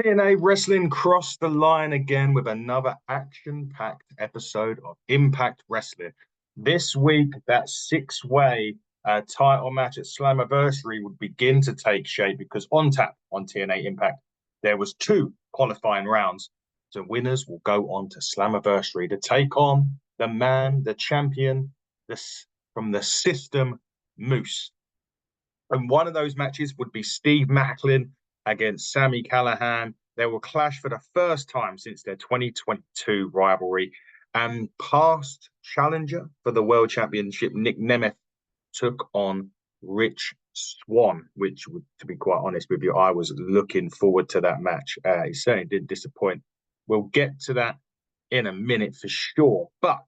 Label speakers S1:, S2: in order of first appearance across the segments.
S1: TNA Wrestling crossed the line again with another action-packed episode of Impact Wrestling. This week, that six-way title match at Slammiversary would begin to take shape because on tap on TNA Impact, there was two qualifying rounds. So winners will go on to Slammiversary to take on the man, the champion, from the system, Moose. And one of those matches would be Steve Maclin against Sami Calihan. They will clash for the first time since their 2022 rivalry. And past challenger for the World Championship, Nemeth, took on Rich Swann, which, to be quite honest with you, I was looking forward to that match. It certainly didn't disappoint. We'll get to that in a minute for sure. But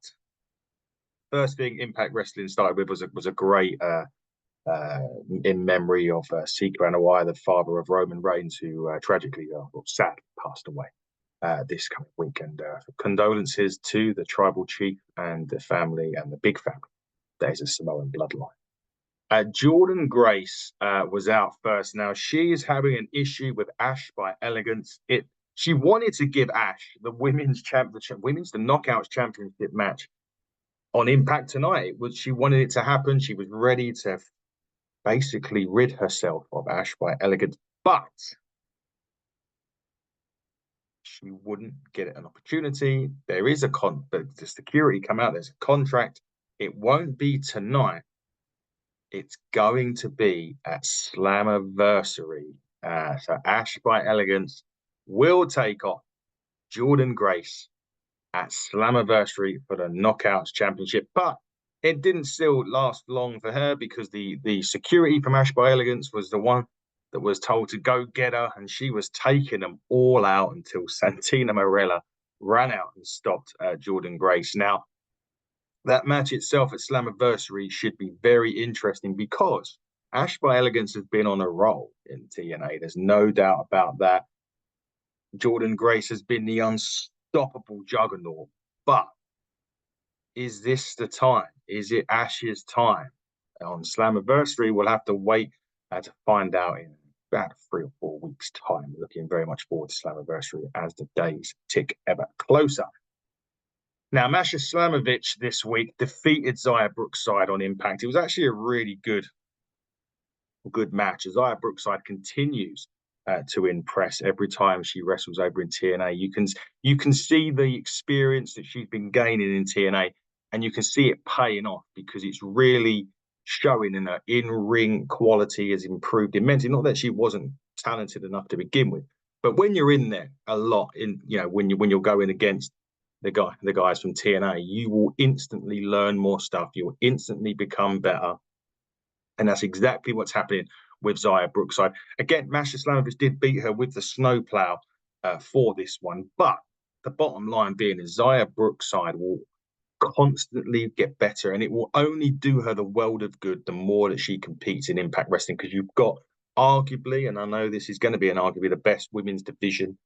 S1: first thing Impact Wrestling started with was a great in memory of Sika Anoa'i, the father of Roman Reigns, who tragically, sadly, passed away this coming weekend. Condolences to the tribal chief and the family and the big family. There's a Samoan bloodline. Jordynne Grace was out first. Now, she is having an issue with Ash by Elegance. She wanted to give Ash the the Knockouts Championship match on Impact tonight. She wanted it to happen. She was ready to basically rid herself of Ash by Elegance, but she wouldn't get an opportunity. There is the security come out. There's a contract. It won't be tonight. It's going to be at Slammiversary. So Ash by Elegance will take on Jordynne Grace at Slammiversary for the Knockouts Championship, but it didn't still last long for her because the security from Ash by Elegance was the one that was told to go get her, and she was taking them all out until Santina Marella ran out and stopped Jordynne Grace. Now, that match itself at Slammiversary should be very interesting because Ash by Elegance has been on a roll in TNA. There's no doubt about that. Jordynne Grace has been the unstoppable juggernaut, but is this the time? Is it Ash's time? On Slammiversary, we'll have to wait to find out in about 3 or 4 weeks' time. Looking very much forward to Slammiversary as the days tick ever closer. Now, Masha Slamovich this week defeated Xia Brookside on Impact. It was actually a really good match. Xia Brookside continues to impress every time she wrestles over in TNA. You can see the experience that she's been gaining in TNA, and you can see it paying off because it's really showing in her in-ring quality has improved immensely. Not that she wasn't talented enough to begin with, but when you're in there a lot, when you're going against the guys from TNA, you will instantly learn more stuff. You'll instantly become better, and that's exactly what's happening with Xia Brookside. Again, Masha Slamovich did beat her with the snowplow for this one, but the bottom line being is Xia Brookside will constantly get better, and it will only do her the world of good the more that she competes in Impact Wrestling, because you've got arguably, and I know this is going to be arguably the best women's division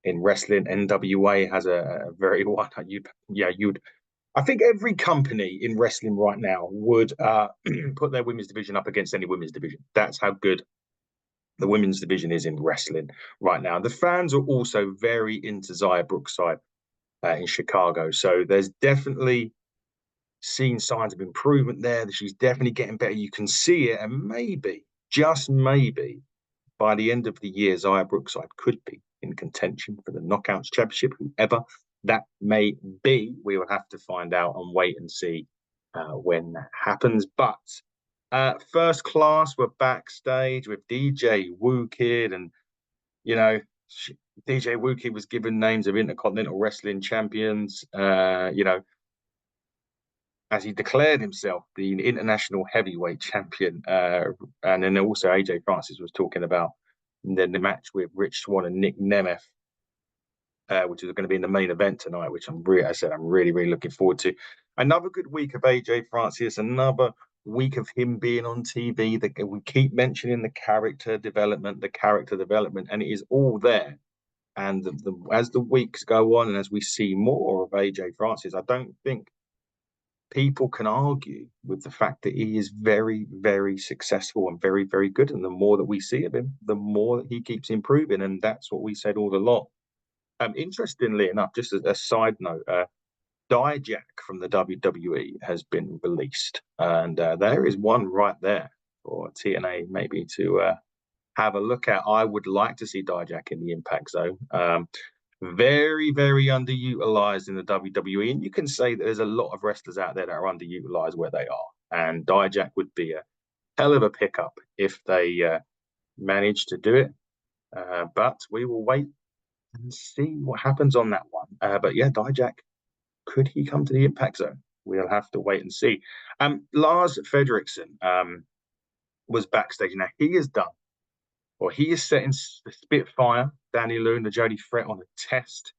S1: in wrestling. NWA has a very one. I think every company in wrestling right now would put their women's division up against any women's division. That's how good the women's division is in wrestling right now. The fans are also very into Xia Brookside in Chicago. So there's definitely seen signs of improvement there. She's definitely getting better. You can see it. And maybe, just maybe, by the end of the year, Xia Brookside could be in contention for the Knockouts Championship, whoever that may be. We will have to find out and wait and see when that happens. But First Class were backstage with DJ Woo Kid, and DJ Woo Kid was given names of Intercontinental Wrestling champions, as he declared himself the International Heavyweight Champion. And then also AJ Francis was talking about then the match with Rich Swann and Nick Nemeth, which is going to be in the main event tonight, which I'm really, really looking forward to. Another good week of AJ Francis, another week of him being on TV. We keep mentioning the character development, and it is all there. And as the weeks go on and as we see more of AJ Francis, I don't think people can argue with the fact that he is very, very successful and very, very good. And the more that we see of him, the more that he keeps improving. And that's what we said all along. Interestingly enough, just as a side note, Dijak from the WWE has been released. And there is one right there for TNA maybe to have a look at. I would like to see Dijak in the Impact Zone. Very, very underutilized in the WWE. And you can say that there's a lot of wrestlers out there that are underutilized where they are. And Dijak would be a hell of a pickup if they manage to do it. But we will wait and see what happens on that one. But yeah, Dijak, could he come to the Impact Zone? We'll have to wait and see. Lars Frederiksen was backstage. Now he is done. Well, he is setting the Spitfire, Danny Luna, Jody Fret on a test.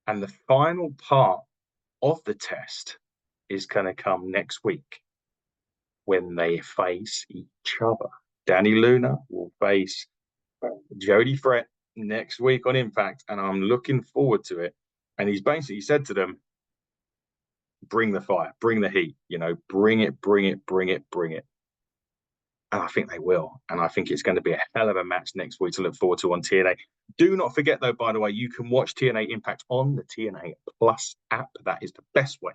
S1: And the final part of the test is going to come next week when they face each other. Danny Luna will face Jody Fret next week on Impact, and I'm looking forward to it. And he's basically said to them, bring the fire, bring the heat, bring it, bring it, bring it, bring it. And I think they will. And I think it's going to be a hell of a match next week to look forward to on TNA. Do not forget, though, by the way, you can watch TNA Impact on the TNA Plus app. That is the best way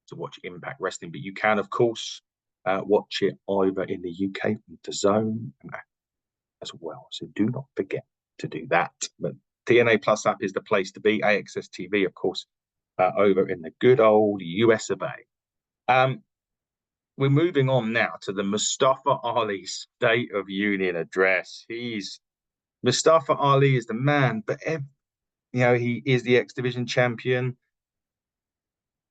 S1: to watch Impact Wrestling. But you can, of course, watch it over in the UK on DAZN as well. So do not forget to do that. But TNA Plus app is the place to be. AXS TV, of course, over in the good old US of A. We're moving on now to the Mustafa Ali State of Union address. Mustafa Ali is the man, but he is the X Division champion.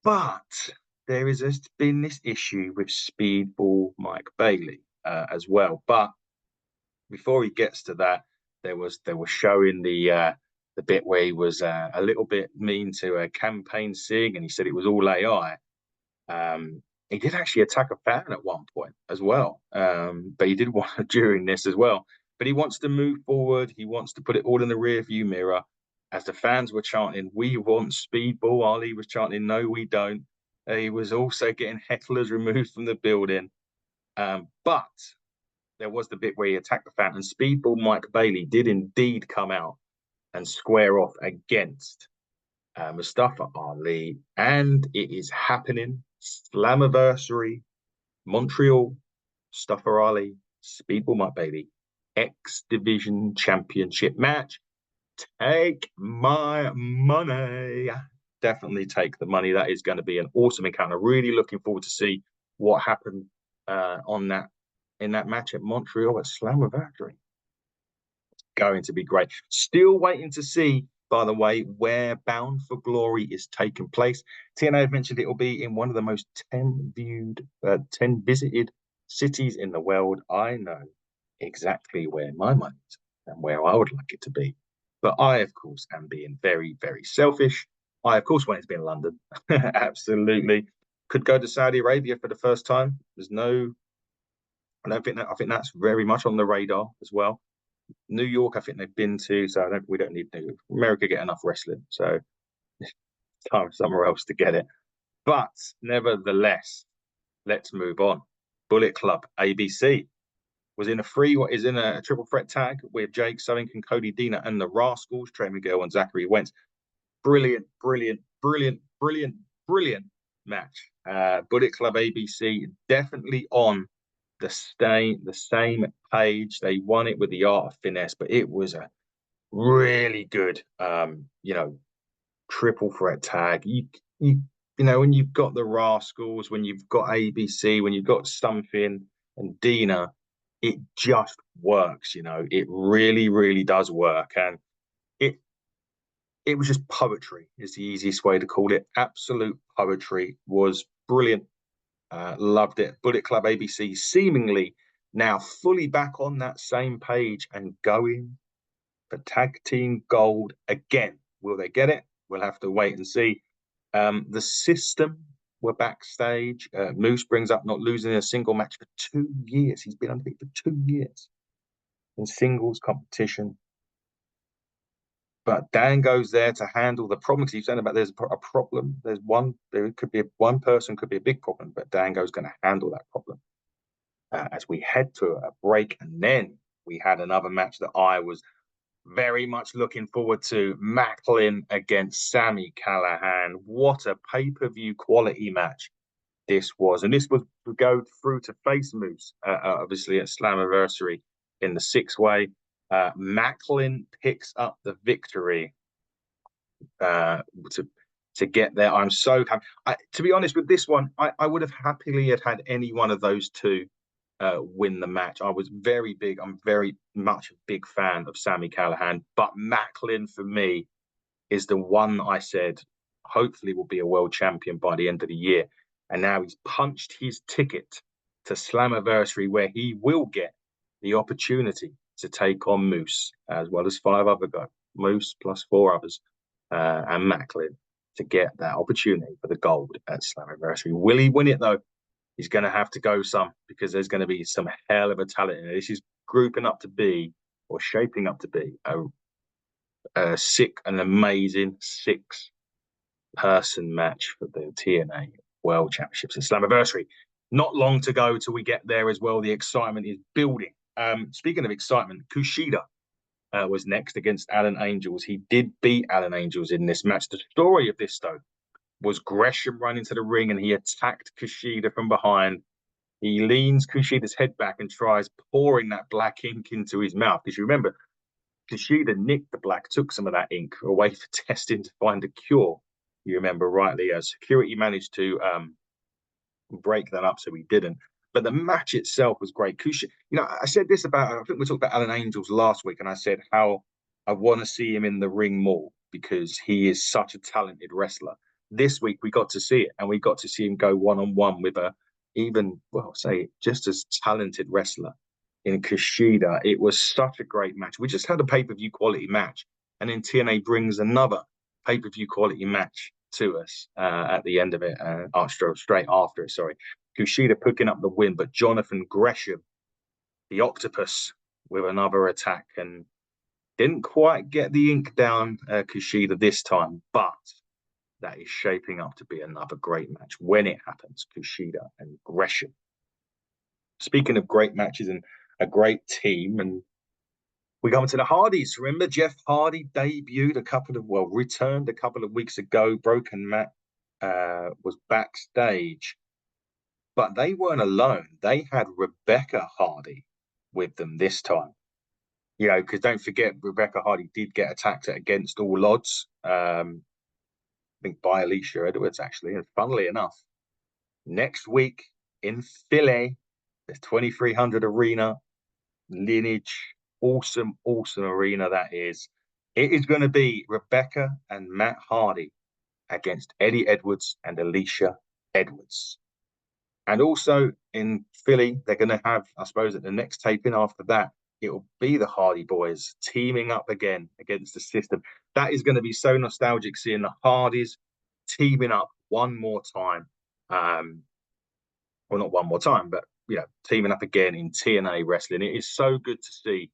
S1: But there has been this issue with Speedball Mike Bailey as well. But before he gets to that, they were showing the bit where he was a little bit mean to Campaign Sig, and he said it was all AI. He did actually attack a fan at one point as well, but he did want during this as well. But he wants to move forward. He wants to put it all in the rearview mirror. As the fans were chanting, "We want Speedball," Ali was chanting, "No, we don't." He was also getting hecklers removed from the building. But there was the bit where he attacked the fan, and Speedball Mike Bailey did indeed come out and square off against Mustafa Ali, and it is happening. Slammiversary, Montreal, Mustafa Ali, Speedball Mike Bailey, X Division Championship match. Take my money. Definitely take the money. That is going to be an awesome encounter. Really looking forward to see what happened in that match at Montreal at Slammiversary. Going to be great. Still waiting to see, by the way, where Bound for Glory is taking place. TNA have mentioned it will be in one of the most 10 visited cities in the world. I know exactly where my money is and where I would like it to be. But I, of course, am being very, very selfish. I, of course, want it to be in London. Absolutely. Could go to Saudi Arabia for the first time. I think that's very much on the radar as well. New York, I think they've been to, so we don't need New York. America get enough wrestling, so it's time somewhere else to get it. But nevertheless, let's move on. Bullet Club ABC is in a triple threat tag with Jake Sovington, Cody Deaner, and the Rascals, Trey Miguel and Zachary Wentz. Brilliant, brilliant, brilliant, brilliant, brilliant match. Bullet Club ABC definitely on the same page. They won it with the art of finesse, but it was a really good triple threat tag. When you've got the Rascals, when you've got ABC, when you've got Something and Deaner, it just works. It really, really does work. And it was just poetry is the easiest way to call it. Absolute poetry. Was brilliant. Loved it. Bullet Club ABC seemingly now fully back on that same page and going for tag team gold again. Will they get it? We'll have to wait and see. The System were backstage. Moose brings up not losing a single match for 2 years. He's been undefeated for 2 years in singles competition. But Dan goes there to handle the problem. He's saying about there's a problem. There could be one person could be a big problem, but Dango's going to handle that problem. As we head to a break, and then we had another match that I was very much looking forward to. Maclin against Sami Calihan. What a pay-per-view quality match this was. And this was to go through to face moves, obviously at Slammiversary in the six-way. Maclin picks up the victory to get there. I'm so happy. To be honest with this one, I would have happily had any one of those two win the match. I was very big. I'm very much a big fan of Sami Calihan, but Maclin for me is the one I said hopefully will be a world champion by the end of the year. And now he's punched his ticket to Slammiversary, where he will get the opportunity to take on Moose, as well as 5 other guys. Moose plus 4 others, and Maclin, to get that opportunity for the gold at Slammiversary. Will he win it though? He's going to have to go some, because there's going to be some hell of a talent in it. This is grouping up to be, or shaping up to be, a sick and amazing 6-person match for the TNA World Championships at Slammiversary. Not long to go till we get there as well. The excitement is building. Speaking of excitement, Kushida was next against Alan Angels. He did beat Alan Angels in this match. The story of this, though, was Gresham running to the ring and he attacked Kushida from behind. He leans Kushida's head back and tries pouring that black ink into his mouth. Because you remember, Kushida nicked the black, took some of that ink away for testing to find a cure. You remember rightly, security managed to break that up, so he didn't. But the match itself was great. I said this about, I think we talked about Alan Angels last week, and I said how I want to see him in the ring more because he is such a talented wrestler. This week we got to see it, and we got to see him go one-on-one with just as talented wrestler in Kushida. It was such a great match. We just had a pay-per-view quality match, and then TNA brings another pay-per-view quality match to us at the end of it, straight after it, sorry. Kushida picking up the win, but Jonathan Gresham, the octopus, with another attack, and didn't quite get the ink down Kushida this time, but that is shaping up to be another great match when it happens, Kushida and Gresham. Speaking of great matches and a great team, and we come to the Hardys. Remember, Jeff Hardy returned a couple of weeks ago. Broken Matt was backstage, but they weren't alone. They had Rebecca Hardy with them this time. Because don't forget, Rebecca Hardy did get attacked at Against All Odds. I think by Alicia Edwards, actually. And funnily enough, next week in Philly, the 2300 Arena, Lineage, awesome arena that is. It is going to be Rebecca and Matt Hardy against Eddie Edwards and Alicia Edwards. And also in Philly, they're going to have, I suppose, at the next taping after that, it will be the Hardy Boys teaming up again against the System. That is going to be so nostalgic, seeing the Hardys teaming up one more time. Well, not one more time, but teaming up again in TNA wrestling. It is so good to see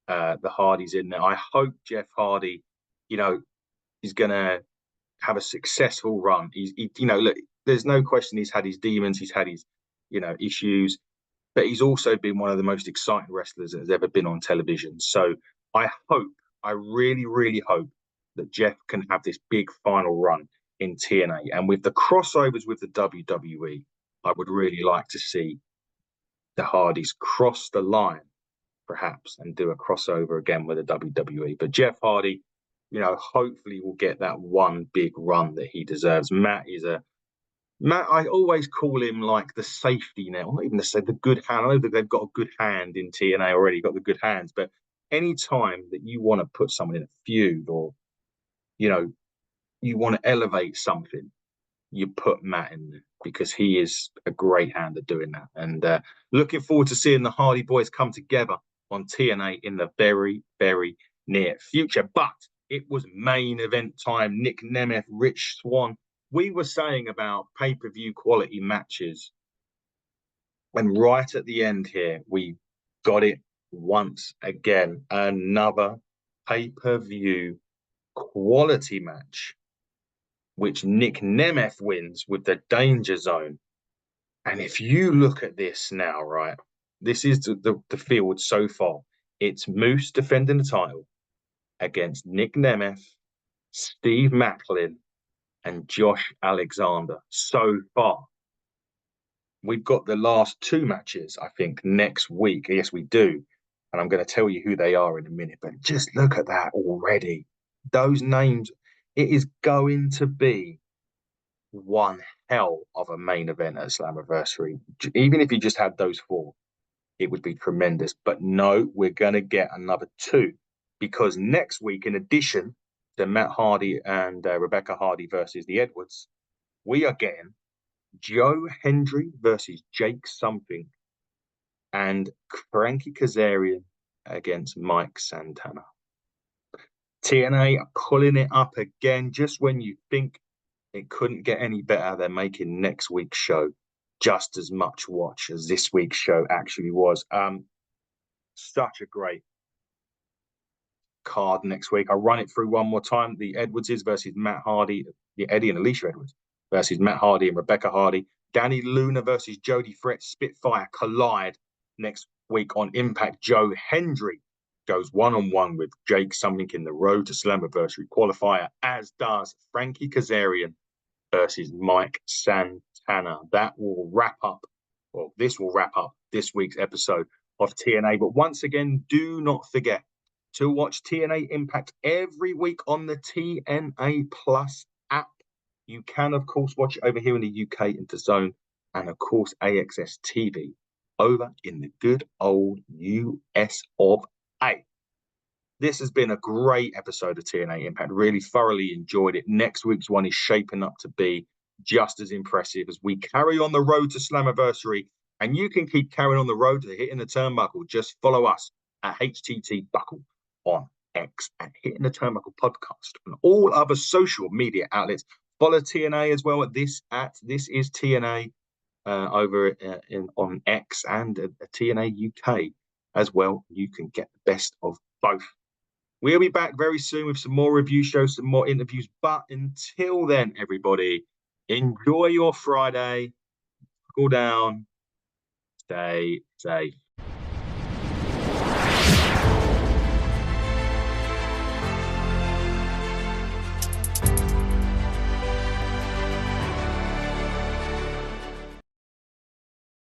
S1: the Hardys in there. I hope Jeff Hardy, is going to have a successful run. Look, there's no question he's had his demons, he's had his, issues, but he's also been one of the most exciting wrestlers that has ever been on television. So I really, really hope that Jeff can have this big final run in TNA. And with the crossovers with the WWE, I would really like to see the Hardys cross the line, perhaps, and do a crossover again with the WWE. But Jeff Hardy, hopefully will get that one big run that he deserves. Matt, I always call him like the safety net, not even the good hand. I know that they've got a good hand in TNA already, got the good hands, but any time that you want to put someone in a feud or, you want to elevate something, you put Matt in there because he is a great hand at doing that. And looking forward to seeing the Hardy Boys come together on TNA in the very, very near future. But it was main event time. Nick Nemeth, Rich Swann. We were saying about pay-per-view quality matches, and right at the end here, we got it once again. Another pay-per-view Quality match, which Nick Nemeth wins with the Danger Zone. And if you look at this now, right, this is the field so far. It's Moose defending the title against Nick Nemeth, Steve Maclin, and Josh Alexander so far. We've got the last two matches, I think, next week. Yes, we do. And I'm going to tell you who they are in a minute. But just look at that already. Those names, it is going to be one hell of a main event at Slammiversary. Even if you just had those four, it would be tremendous. But no, we're going to get another two. Because next week, in addition to Matt Hardy and Rebecca Hardy versus the Edwards, we are getting Joe Hendry versus Jake Something and Frankie Kazarian against Mike Santana. TNA are pulling it up again just when you think it couldn't get any better. They're making next week's show just as much watch as this week's show actually was. Such a great card next week. I'll run it through one more time. The Edwardses versus Matt Hardy, the Eddie and Alicia Edwards versus Matt Hardy and Rebecca Hardy. Danny Luna versus Jody Fret Spitfire collide next week on Impact. Joe Hendry goes one-on-one with Jake Something in the Road to Slammiversary qualifier, as does Frankie Kazarian versus Mike Santana. That will wrap up, well, this will wrap up this week's episode of TNA. But once again, do not forget to watch TNA Impact every week on the TNA Plus app. You can, of course, watch it over here in the UK in DAZN and, of course, AXS TV over in the good old US of A. This has been a great episode of TNA Impact. Really thoroughly enjoyed it. Next week's one is shaping up to be just as impressive as we carry on the road to Slammiversary. And you can keep carrying on the road to hitting the turnbuckle. Just follow us at HTT Buckle on X and Hitting the Turnbuckle podcast and all other social media outlets. Follow TNA as well at This Is TNA over on X and TNA UK as well. You can get the best of both. We'll be back very soon with some more review shows, some more interviews. But until then, everybody, enjoy your Friday. Cool down. Stay safe.